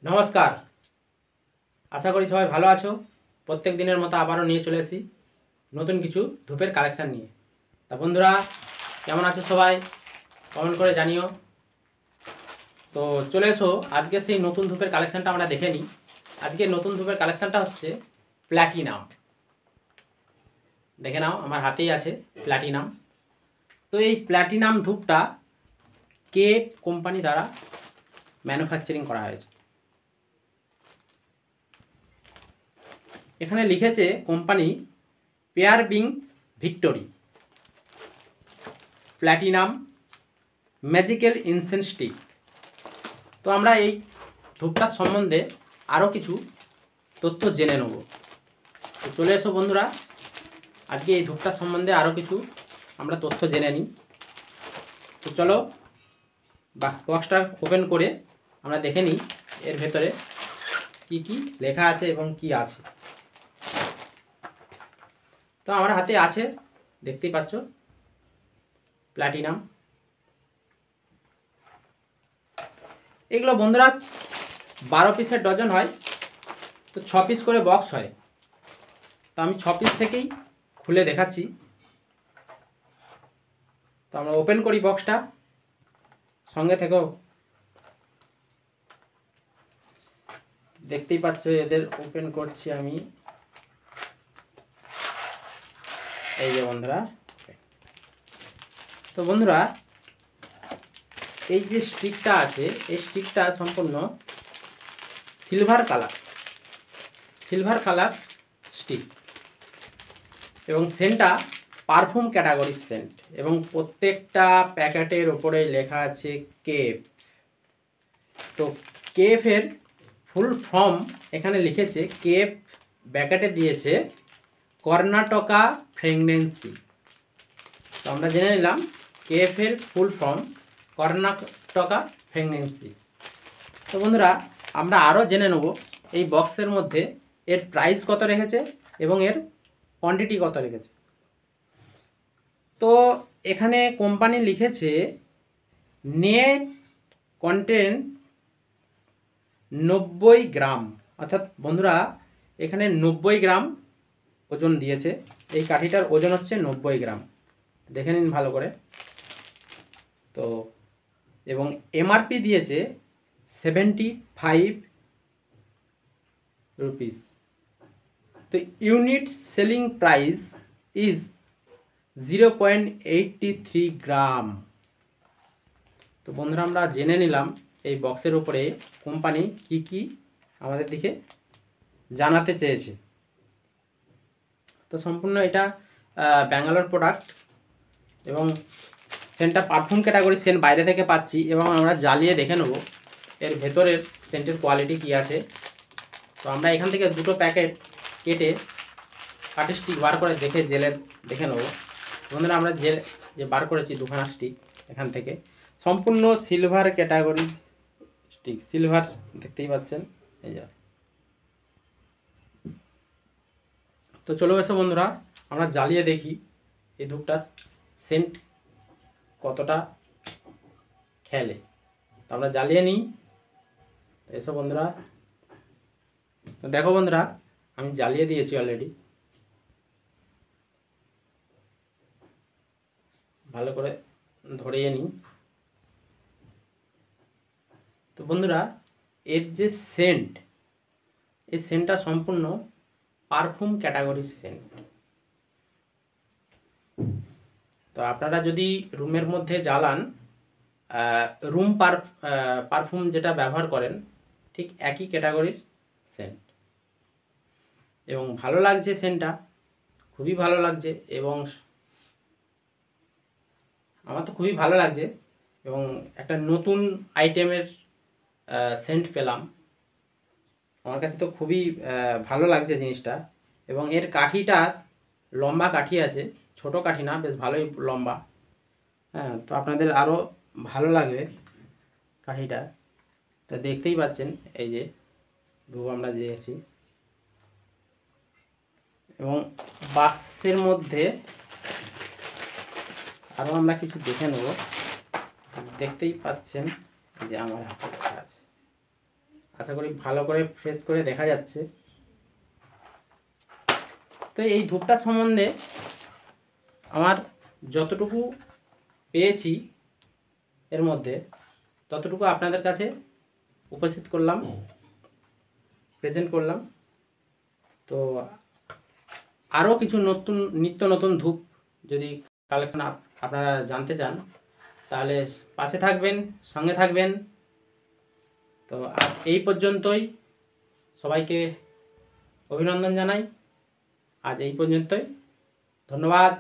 নমস্কার, আশা করি সবাই ভালো আছো। প্রত্যেক দিনের মতো আবারও নিয়ে চলে এসেছি নতুন কিছু ধূপের কালেকশান নিয়ে। তা বন্ধুরা, কেমন আছো সবাই? কমেন্ট করে জানিও। তো চলে এসো, আজকে সেই নতুন ধূপের কালেকশানটা আমরা দেখে নিই। আজকে নতুন ধূপের কালেকশানটা হচ্ছে প্ল্যাটিনাম। দেখে নাও, আমার হাতেই আছে প্ল্যাটিনাম। তো এই প্ল্যাটিনাম ধূপটা কে কোম্পানি দ্বারা ম্যানুফ্যাকচারিং করা হয়েছে। এখানে লিখেছে কোম্পানি পেয়ারবিংস victory platinum magical incense stick. তো আমরা এই ধূপটার সম্বন্ধে আরও কিছু তথ্য জেনে নেব। তো চলে এসো বন্ধুরা, আজকে এই ধূপটার সম্বন্ধে আরও কিছু আমরা তথ্য জেনে নিই। তো চলো বক্সটা ওপেন করে আমরা দেখে নিই এর ভেতরে কি কি লেখা আছে এবং কি আছে। তো আমার হাতে আছে, দেখতেই পাচ্ছ, প্ল্যাটিনাম। এগুলো বন্ধুরা 12 পিসের ডজন হয়, তো 6 পিস করে বক্স হয়। তো আমি 6 পিস থেকেই খুলে দেখাচ্ছি। তো আমরা ওপেন করি বক্সটা, সঙ্গে থেকেও। দেখতেই পাচ্ছ এদের ওপেন করছি আমি, এই যে বন্ধুরা। তো বন্ধুরা, এই যে স্টিকটা আছে, এই স্টিকটা সম্পূর্ণ সিলভার কালার স্টিক, এবং সেন্টটা পারফিউম ক্যাটাগরির সেন্ট, এবং প্রত্যেকটা প্যাকেটের ওপরে লেখা আছে কেফ। তো কেফের ফুল ফর্ম এখানে লিখেছে, কেফ ব্যাকেটে দিয়েছে কর্ণাটকা ফ্রেগনেন্সি। তো আমরা জেনে নিলাম কেফের ফুল ফর্ম কর্ণাটকা ফ্রেগনেন্সি। তো বন্ধুরা, আমরা আরও জেনে নেব এই বক্সের মধ্যে এর প্রাইস কত রেখেছে এবং এর কোয়ান্টিটি কত রেখেছে। তো এখানে কোম্পানি লিখেছে নেট কন্টেন্ট 90 গ্রাম, অর্থাৎ বন্ধুরা এখানে 90 গ্রাম ওজন দিয়েছে। এই কাঠিটার ওজন হচ্ছে 90 গ্রাম, দেখে নিন ভালো করে। তো এবং এমআরপি দিয়েছে 75 রুপিস। তো ইউনিট সেলিং প্রাইস ইজ 0.83 গ্রাম। তো বন্ধুরা, আমরা জেনে নিলাম এই বক্সের উপরে কোম্পানি কি কি আমাদের দিকে জানাতে চেয়েছে। তো সম্পূর্ণ এটা ব্যাঙ্গালোর প্রোডাক্ট, এবং সেন্টটা পারফিউম ক্যাটাগরি সেন্ট বাইরে থেকে পাচ্ছি, এবং আমরা জ্বালিয়ে দেখে নেব এর ভেতরের সেন্টের কোয়ালিটি কী আছে। তো আমরা এখান থেকে দুটো প্যাকেট কেটে কাঠের স্টিক বার করে জেলে দেখে নেব। বন্ধুরা, আমরা যে বার করেছি দুখানা স্টিক এখান থেকে, সম্পূর্ণ সিলভার ক্যাটাগরি স্টিক, সিলভার দেখতেই পাচ্ছেন, এই যা। তো চলো এসো বন্ধুরা, আমরা জ্বালিয়ে দেখি এই ধূপটা সেন্ট কতটা খেলে। তো আমরা জ্বালিয়ে নিই। এসো বন্ধুরা, তো দেখো বন্ধুরা, আমি জ্বালিয়ে দিয়েছি অলরেডি, ভালো করে ধরিয়ে নিই। তো বন্ধুরা, এর যে সেন্ট, এই সেন্টটা সম্পূর্ণ পারফিউম ক্যাটাগরির সেন্ট। তো আপনারা যদি রুমের মধ্যে জ্বালান, রুম পারফিউম যেটা ব্যবহার করেন, ঠিক একই ক্যাটাগরির সেন্ট। এবং ভালো লাগছে সেন্টটা, খুবই ভালো লাগছে, এবং আমার তো খুবই ভালো লাগছে, এবং একটা নতুন আইটেমের সেন্ট পেলাম। আমার কাছে তো খুবই ভালো লাগছে জিনিসটা। এবং এর কাঠিটা লম্বা কাঠি আছে, ছোট কাঠি না, বেশ ভালোই লম্বা। হ্যাঁ, তো আপনাদের আরও ভালো লাগবে কাঠিটা। তো দেখতেই পাচ্ছেন, এই যে ধূপ আমরা দিয়েছি, এবং বাক্সের মধ্যে আরও আমরা কিছু দেখে নেব। দেখতেই পাচ্ছেন যে আমার হাতে লেখা আছে আশা করি ভালো করে ফ্রেশ করে দেখা যাচ্ছে। তো এই ধূপটা সম্বন্ধে আমার যতটুকু পেয়েছি এর মধ্যে ততটুকু আপনাদের কাছে উপস্থিত করলাম, প্রেজেন্ট করলাম। তো আরও কিছু নিত্য নতুন ধূপ যদি কালেকশন আপনারা জানতে চান তাহলে পাশে থাকবেন, সঙ্গে থাকবেন। তো আজ এই পর্যন্তই, সবাইকে অভিনন্দন জানাই। আজ এই পর্যন্তই, ধন্যবাদ।